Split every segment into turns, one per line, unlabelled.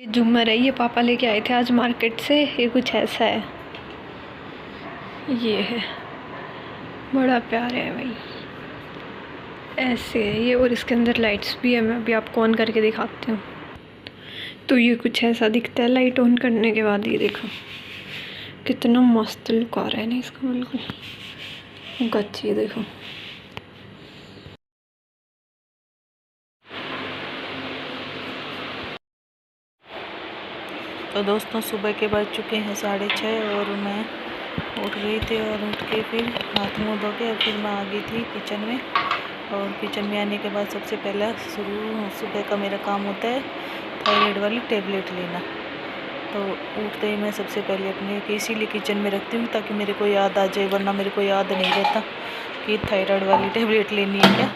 ये झूमर है, ये पापा लेके आए थे आज मार्केट से। ये कुछ ऐसा है, ये है, बड़ा प्यारा है भाई। ऐसे है ये, और इसके अंदर लाइट्स भी है। मैं अभी आपको ऑन करके दिखाती हूँ। तो ये कुछ ऐसा दिखता है लाइट ऑन करने के बाद। ये देखो कितना मस्त लुक आ रहा है ना इसका, बिल्कुल गच्ची। ये देखो
तो दोस्तों सुबह के बज चुके हैं 6:30 और मैं उठ गई थी और उठ के फिर हाथ मुँह धो के और फिर मैं आ गई थी किचन में। और किचन में आने के बाद सबसे पहला शुरू सुबह का मेरा काम होता है थायराइड वाली टेबलेट लेना। तो उठते ही मैं सबसे पहले अपने इसीलिए किचन में रखती हूँ ताकि मेरे को याद आ जाए, वरना मेरे को याद नहीं रहता कि थायराइड वाली टेबलेट लेनी है क्या।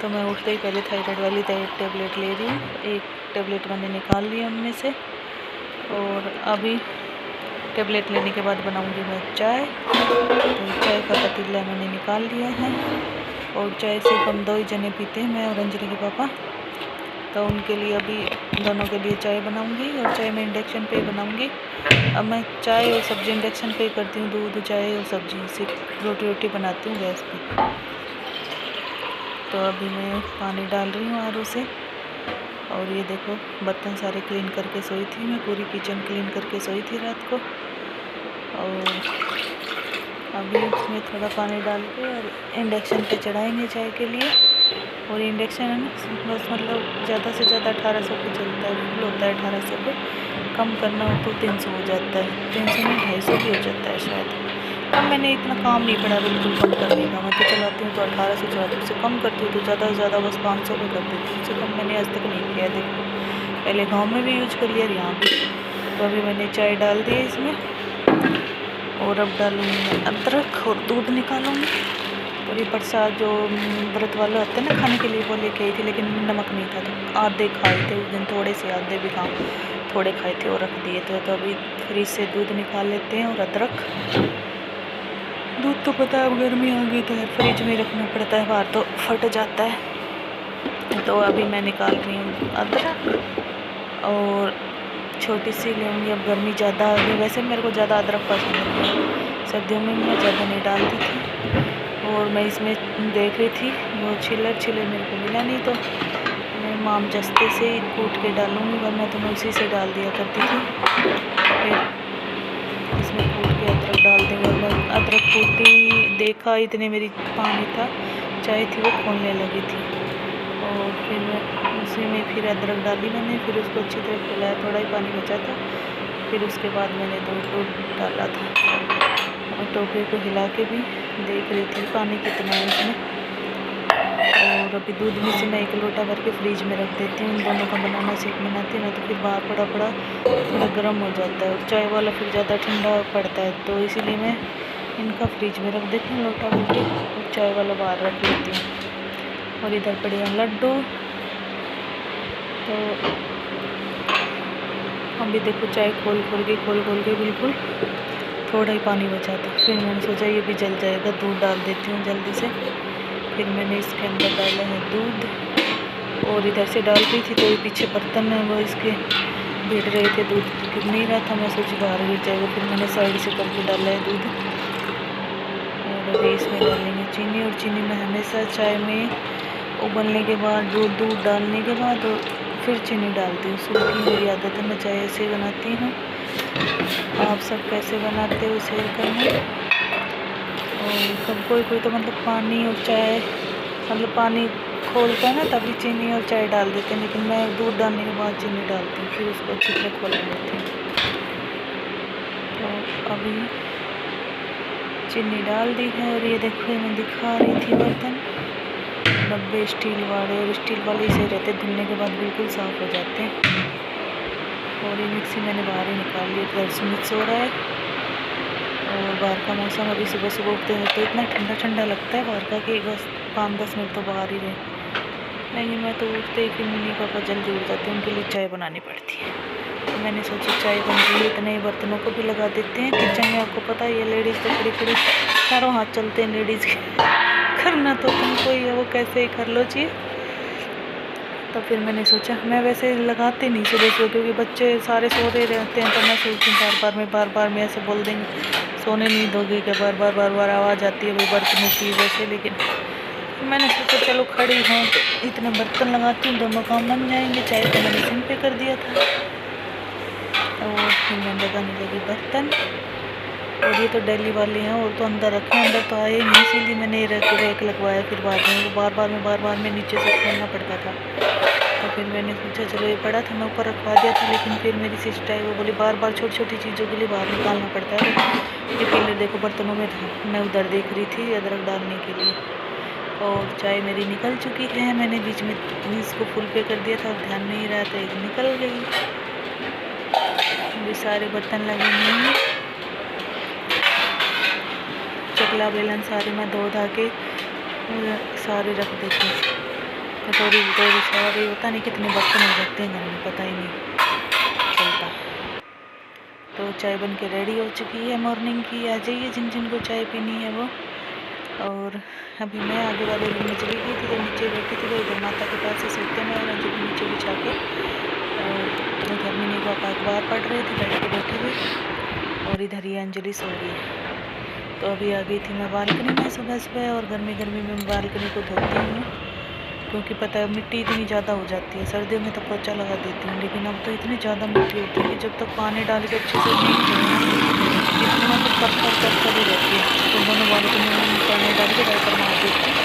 तो मैं उठते ही पहले थायराइड वाली टेबलेट ले रही हूँ। एक टेबलेट मैंने निकाल लिया उनमें से। और अभी टेबलेट लेने के बाद बनाऊंगी मैं चाय। तो चाय का पतीला मैंने निकाल लिया है और चाय सिर्फ हम 2 ही जने पीते हैं, मैं और अंजलि के पापा। तो उनके लिए अभी दोनों के लिए चाय बनाऊंगी और चाय मैं इंडक्शन पे बनाऊंगी। अब मैं चाय और सब्ज़ी इंडक्शन पे करती हूँ, दूध चाय और सब्ज़ी सिर्फ रोटी बनाती हूँ गैस पे। तो अभी मैं पानी डाल रही हूँ आर ओ से। और ये देखो बर्तन सारे क्लीन करके सोई थी मैं, पूरी किचन क्लीन करके सोई थी रात को। और अभी इसमें थोड़ा पानी डाल के और इंडक्शन पे चढ़ाएंगे चाय के लिए। और इंडक्शन है ना बस मतलब ज़्यादा से ज़्यादा 1800 पे चलता है, फुल होता है 1800 पे। कम करना हो तो 300 हो जाता है, 300 में 250 भी हो जाता है शायद। अब मैंने इतना काम नहीं पड़ा बिल्कुल कम करने का। मैं तो चलाती हूँ तो 1800 चलाती हूँ, उससे कम करती हूँ तो ज़्यादा से ज़्यादा बस 500 पे कर देती हूँ। उससे कम मैंने आज तक नहीं किया। देखो पहले गांव में भी यूज कर लिया और यहाँ भी। तो अभी मैंने चाय डाल दी है इसमें और अब डालूँगी अदरक और दूध निकालूँगी। और ये प्रसाद जो व्रत वाले होते हैं ना खाने के लिए, वो लेके आई थी लेकिन नमक नहीं था तो आधे खाए थे उस दिन, थोड़े से आधे भी काम थोड़े खाए थे और रख दिए थे। तो अभी फ्रिज से दूध निकाल लेते हैं और अदरक। दूध तो पता है अब गर्मी आ गई तो यार फ्रिज में रखना पड़ता है, बाहर तो फट जाता है। तो अभी मैं निकाल रही हूँ अदरक और छोटी सी लेंगी। अब गर्मी ज़्यादा आ गई, वैसे मेरे को ज़्यादा अदरक पसंद है, सर्दियों में मैं ज़्यादा नहीं डालती थी। और मैं इसमें देख रही थी वो छिलर मेरे को मिला नहीं, तो मैं माम जस्ते से ही कूट के डालूँगी, वरना तो मैं उसी से डाल दिया करती थी। फिर इसमें कूट के अदरक डाल देंगे। और मैं अदरक कूटती देखा इतने मेरी पानी था, चाय थी वो खोलने लगी थी। और फिर मैं उसी में फिर अदरक डाली मैंने, फिर उसको अच्छी तरह खिलाया, थोड़ा ही पानी बचा था। फिर उसके बाद मैंने दूध डाला था और टोकरे को हिला के भी देख रही थी पानी कितना है इसमें। और अभी दूध में से मैं 1 लोटा भर के फ्रिज में रख देती हूँ। इन दोनों का बनाना सीख बनाती हूँ ना, तो फिर बाहर पड़ा थोड़ा गर्म हो जाता है और चाय वाला फिर ज़्यादा ठंडा पड़ता है। तो इसीलिए मैं इनका फ्रिज में रख देती हूँ लोटा भर के और चाय वाला बाहर रख देती हूँ। और इधर पड़े हैं लड्डू। तो अभी देखो चाय खोल के बिल्कुल थोड़ा ही पानी बचा था। फिर मैंने सोचा ये भी जल जाएगा, दूध डाल देती हूँ जल्दी से। फिर मैंने इसके अंदर डाला है दूध और इधर से डाल रही थी तो ये पीछे बर्तन है वो इसके भिड़ रहे थे, दूध गिर नहीं रहा था, मैं सोची बाहर गिर जाएगा। फिर मैंने साइड से करके डाला है दूध। और अभी इसमें डालेंगे चीनी। और चीनी में हमेशा चाय में उबलने के बाद जो दूध डालने के बाद फिर चीनी डालती हूँ, सूखी मेरी आदत है, मैं चाय ऐसे बनाती हूँ। आप सब कैसे बनाते हो शेयर करना। और कब कोई तो मतलब पानी और चाय मतलब पानी खोलता है ना तभी चीनी और चाय डाल देते हैं, लेकिन मैं दूध डालने के बाद चीनी डालती हूँ, फिर उसको अच्छी तरह खोल लेती हूँ। तो अभी चीनी डाल दी है और ये देखो मैं दिखा रही थी बर्तन डब्बे स्टील वाले, और स्टील वाले से रहते धुलने के बाद बिल्कुल साफ़ हो जाते हैं। और ये मिक्सी मैंने बाहर ही निकाल ली, इधर से मिक्स हो रहा है। और बाहर का मौसम अभी सुबह उठते हैं तो इतना ठंडा लगता है बाहर का कि बस 5-10 मिनट तो बाहर ही रहे। लेकिन मैं तो उठते ही फिर मम्मी पापा जल्दी उठ जाते हैं, उनके लिए चाय बनानी पड़ती है। तो मैंने सोचा चाय बन गई, इतने बर्तनों को भी लगा देते हैं किचन में। आपको पता है ये लेडीज़ तो खड़ी चारों हाथ चलते हैं लेडीज़ के। करना तो तुमको ही है, वो कैसे ही कर लो जी। तो फिर मैंने सोचा, मैं वैसे लगाती नहीं सुबह सुबह क्योंकि बच्चे सारे सो रहे रहते हैं, तो मैं सोचती हूँ बार बार में ऐसे बोल देंगे सोने नहीं दोगे क्या, बार बार आवाज़ आती है भाई बर्तनों की वैसे। लेकिन मैंने सोचा चलो खड़ी हूँ तो इतने बर्तन लगाती हूँ, दोनों काम बन जाएंगे। चाय तो मैंने सिम पे कर दिया था और फिर मैं लगाने लगी बर्तन। और ये तो डेली वाले हैं और तो अंदर रखे, अंदर तो आए नहीं, इसीलिए मैंने रैक लगवाया। फिर बाद में वो बार बार में नीचे से खोलना पड़ता था, तो फिर मैंने सोचा चलो ये पड़ा था मैं ऊपर रखवा दिया था। लेकिन फिर मेरी सिस्टर है वो बोली बार बार छोटी छोटी चीज़ों के लिए बाहर निकालना पड़ता है। ये पहले देखो बर्तनों में था, मैं उधर देख रही थी अदरक डालने के लिए। और चाय मेरी निकल चुकी है, मैंने बीच में इसको फुल पे कर दिया था और ध्यान नहीं रहा था, एक निकल गई। भी सारे बर्तन लगे नहीं, चकला बेलन सारे मैं धो धा के सारे रख देती हूँ। कटोरी सारे, पता नहीं कितने बर्तन हो जाते हैं घर में, पता ही नहीं चलता। तो चाय बन के रेडी हो चुकी है मॉर्निंग की, आ जाइए जिन जिन को चाय पीनी है वो। और अभी मैं आगे वाले रूम में चली गई थी, तो नीचे बैठी थी, तो इधर माता के पास से सोते में और अंजलि नीचे बिछा के, और इधर मिनी पापा अखबार पढ़ रहे थे बैठ के बैठे हुए, और इधर ये अंजलि सो रही है। तो अभी आ गई थी मैं बालकनी में सुबह सुबह, और गर्मी में बालकनी को धोती हूँ क्योंकि पता है मिट्टी इतनी ज़्यादा हो जाती है। सर्दियों में तो पोछा लगा देती हूँ, लेकिन अब तो इतनी ज़्यादा मिट्टी होती है कि जब तक पानी डाल के अच्छे से नहीं धोना इतना तो पत्थर ही रहती है। तो दोनों बालकनी में पानी डाल के डायपर मार देती हूँ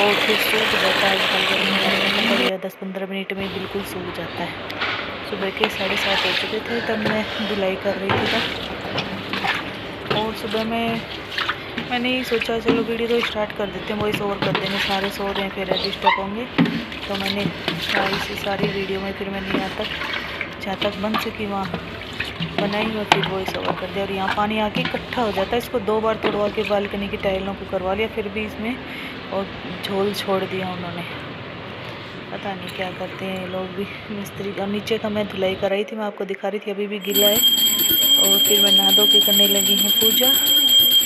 और फिर सूख जाता है। आजकल गर्मी बढ़िया 10-15 मिनट में बिल्कुल सूख जाता है। सुबह के 7:30 हो चुके थे तब मैं धुलाई कर रही थी तब। और सुबह में मैंने ही सोचा चलो वीडियो तो स्टार्ट कर देते हैं, वॉइस ओवर कर देंगे, सारे सो रहे हैं फिर डिस्टर्ब होंगे। तो मैंने इसी सारी वीडियो में फिर मैंने यहाँ तक जहाँ तक बन सकी वहाँ बनाई और फिर वॉइस ओवर कर दिया। और यहाँ पानी आके इकट्ठा हो जाता है, इसको 2 बार तोड़वा के बालकनी की टाइलों को करवा लिया, फिर भी इसमें और झोल छोड़ दिया उन्होंने, पता नहीं क्या करते हैं लोग भी मिस्त्री। और नीचे का मैं धुलाई कराई थी, मैं आपको दिखा रही थी, अभी भी गीला है। और फिर मैं नहा धो के करने लगी हूँ पूजा।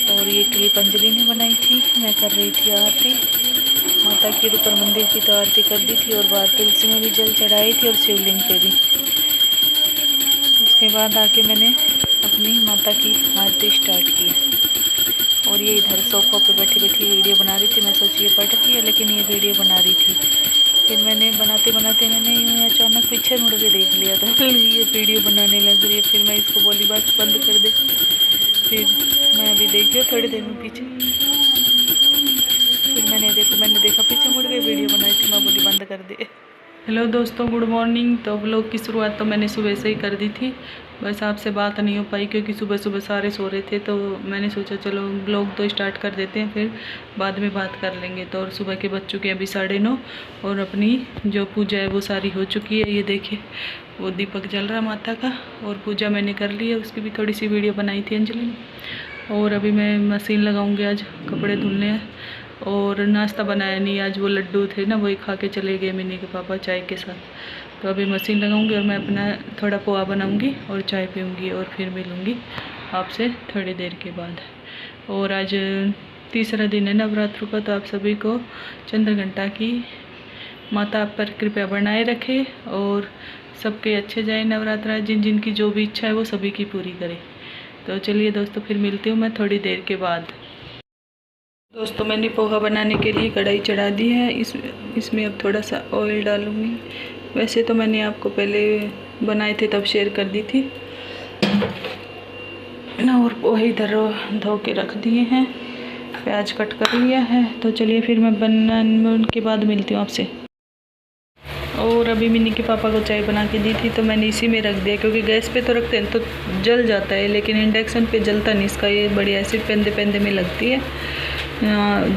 और ये क्लिप अंजलि ने बनाई थी, मैं कर रही थी आरती माता की। ऊपर मंदिर की तो आरती कर दी थी और बाहर तुलसी में भी जल चढ़ाई थी और शिवलिंग पे भी। उसके बाद आके मैंने अपनी माता की आरती स्टार्ट की। और ये इधर सोफा पे बैठी बैठी वीडियो बना रही थी। मैं सोची ये पढ़ रही है लेकिन ये वीडियो बना रही थी। फिर मैंने बनाते मैंने यूँ अचानक पीछे मुड़ के देख लिया था ये वीडियो बनाने लग रही है। फिर मैं इसको बोली बस बंद कर दे। फिर मैं अभी देख लिया थोड़ी देर में पीछे, फिर मैंने देखा पीछे मुड़ के वीडियो बनाई थी, मैं बोली बंद कर दे।
हेलो दोस्तों, गुड मॉर्निंग। तो व्लॉग की शुरुआत तो मैंने सुबह से ही कर दी थी, बस आपसे बात नहीं हो पाई क्योंकि सुबह सुबह सारे सो रहे थे। तो मैंने सोचा चलो व्लॉग तो स्टार्ट कर देते हैं, फिर बाद में बात कर लेंगे। तो और सुबह के बज चुके हैं अभी 9:30 और अपनी जो पूजा है वो सारी हो चुकी है। ये देखिए वो दीपक जल रहा है माता का, और पूजा मैंने कर ली है, उसकी भी थोड़ी सी वीडियो बनाई थी अंजलि ने। और अभी मैं मशीन लगाऊँगी, आज कपड़े धुलने हैं। और नाश्ता बनाया नहीं, आज वो लड्डू थे ना वही खा के चले गए मिनी के पापा चाय के साथ। तो अभी मशीन लगाऊंगी और मैं अपना थोड़ा पोहा बनाऊंगी और चाय पीऊंगी और फिर मिलूंगी आपसे थोड़ी देर के बाद। और आज तीसरा दिन है नवरात्र का, तो आप सभी को चंद्रघंटा की माता आप पर कृपया बनाए रखे और सबके अच्छे जाए नवरात्रा। जिन जिन की जो भी इच्छा है वो सभी की पूरी करे। तो चलिए दोस्तों फिर मिलती हूँ मैं थोड़ी देर के बाद। दोस्तों मैंने पोहा बनाने के लिए कढ़ाई चढ़ा दी है, इसमें अब थोड़ा सा ऑयल डालूँगी। वैसे तो मैंने आपको पहले बनाए थे तब शेयर कर दी थी ना। और पोहे इधर धो के रख दिए हैं, प्याज कट कर लिया है। तो चलिए फिर मैं बनाने के बाद मिलती हूँ आपसे। और अभी मिनी के पापा को चाय बना के दी थी तो मैंने इसी में रख दिया, क्योंकि गैस पे तो रखते हैं तो जल जाता है, लेकिन इंडक्शन पे जलता नहीं। इसका ये बढ़िया ऐसे पेंदे पेंदे में लगती है,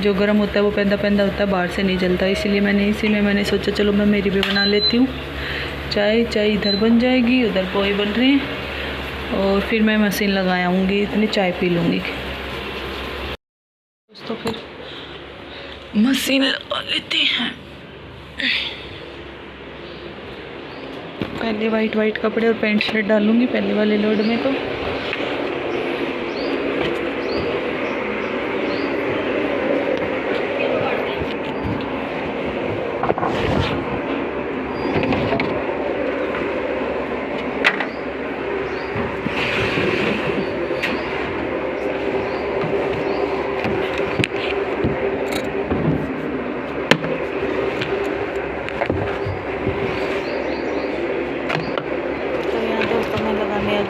जो गर्म होता है वो पेंदा पेंदा होता है, बाहर से नहीं जलता। इसीलिए मैंने इसी में मैंने सोचा चलो मैं मेरी भी बना लेती हूँ चाय इधर बन जाएगी, उधर पोहे बन रहे हैं और फिर मैं मशीन लगा आऊँगी, इतनी चाय पी लूँगी। दोस्तों फिर मशीन लगा लेते हैं। पहले वाइट कपड़े और पैंट शर्ट डालूँगी पहले वाले लोड में। तो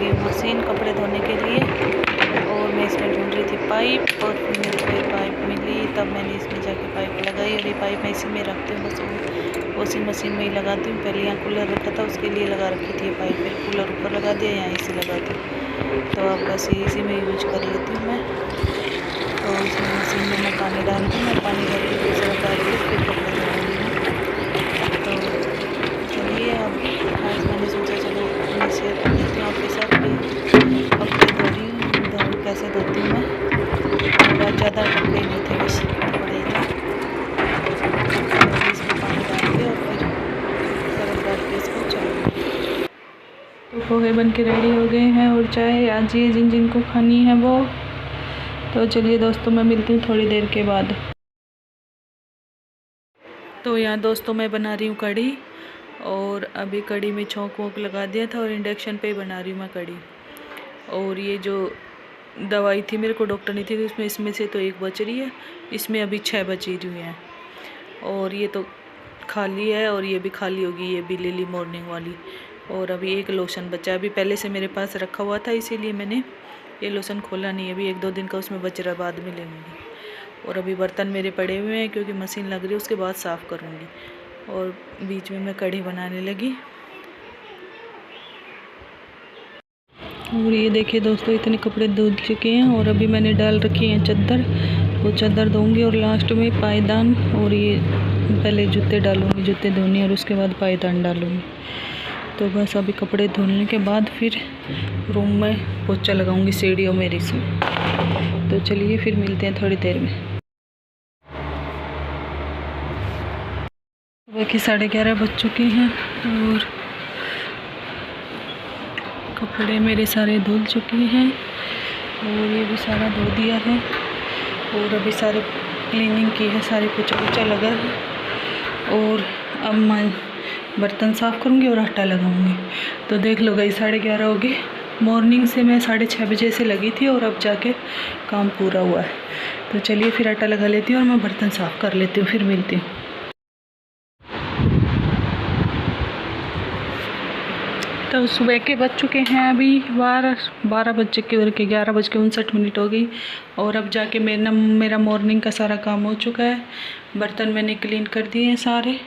लगी हूँ मशीन कपड़े धोने के लिए और मैं इसमें ढूंढ रही थी पाइप और फिर मेरे को ये पाइप मिली, तब मैंने इसमें जाके पाइप लगाई और ये पाइप मैं इसी में रखती हूँ, बस वॉशिंग मशीन में ही लगाती हूँ। पहले यहाँ कूलर रखा था उसके लिए लगा रखी थी ये पाइप, फिर कूलर ऊपर लगा दिया, यहाँ इसी लगा दी, तो अब बस इसी में यूज कर लेती हूँ मैं। तो इसमें मशीन में मैं पानी डालती हूँ, पानी डाल के दूसरा डाल के फिर कपड़े धोऊँगी मैं। तो चलिए अब आज मैंने सोचा चलो मैं शेयर कर देती हूँ आपके साथ कि कपड़े धो रही हूँ, कैसे धोती हूँ मैं। बहुत ज़्यादा कपड़े नहीं थे, बस कपड़े ही थे, इसमें पानी डाल के और फिर बर्फ़ डाल के इसको चलो।
तो पोहे बन के रेडी हो गए हैं और चाय आज ये जिन जिनको खानी है वो। तो चलिए दोस्तों मैं मिलती हूँ थोड़ी देर के बाद। तो यहाँ दोस्तों मैं बना रही हूँ कढ़ी और अभी कढ़ी में छौंक वोंक लगा दिया था और इंडक्शन पे बना रही हूँ मैं कढ़ी। और ये जो दवाई थी मेरे को डॉक्टर ने थी तो इसमें से तो एक बच रही है, इसमें अभी 6 बची हुई हैं और ये तो खाली है और ये भी खाली होगी, ये भी ले ली मॉर्निंग वाली। और अभी एक लोशन बचा, अभी पहले से मेरे पास रखा हुआ था इसीलिए मैंने ये लोशन खोला नहीं, अभी 1-2 दिन का उसमें बच रहा, बाद में लेंगी। और अभी बर्तन मेरे पड़े हुए हैं क्योंकि मशीन लग रही है, उसके बाद साफ़ करूँगी। और बीच में मैं कढ़ी बनाने लगी। और ये देखिए दोस्तों इतने कपड़े धुल चुके हैं और अभी मैंने डाल रखी है चादर, वो चादर धोऊंगी और लास्ट में पायदान, और ये पहले जूते डालूंगी, जूते धोनी और उसके बाद पायदान डालूंगी। तो बस अभी कपड़े धोने के बाद फिर रूम में पोछा लगाऊंगी सीढ़ियों में इसमें। तो चलिए फिर मिलते हैं थोड़ी देर में। सुबह के 11:30 बज चुके हैं और कपड़े मेरे सारे धुल चुके हैं और ये भी सारा धो दिया है और अभी सारे क्लीनिंग की है, सारे पोछा लगा है। और अब मैं बर्तन साफ़ करूँगी और आटा लगाऊंगी। तो देख लो गई 11:30 हो गए, मॉर्निंग से मैं 6:30 बजे से लगी थी और अब जाके काम पूरा हुआ है। तो चलिए फिर आटा लगा लेती हूँ और मैं बर्तन साफ़ कर लेती हूँ, फिर मिलती हूँ। तो सुबह के बज चुके हैं अभी 12 बज चुके और 11:59 हो गई। और अब जाके मेरा मॉर्निंग का सारा काम हो चुका है। बर्तन मैंने क्लीन कर दिए हैं सारे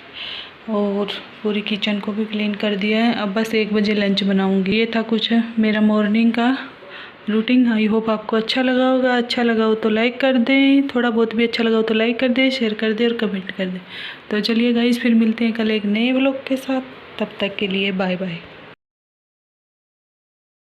और पूरी किचन को भी क्लीन कर दिया है। अब बस 1 बजे लंच बनाऊंगी। ये था कुछ मेरा मॉर्निंग का रूटीन। आई होप आपको अच्छा लगा होगा। अच्छा लगा हो तो लाइक कर दें, थोड़ा बहुत भी अच्छा लगा हो तो लाइक कर दें, शेयर कर दें और कमेंट कर दें। तो चलिए गाइस फिर मिलते हैं कल एक नए व्लॉग के साथ, तब तक के लिए बाय बाय।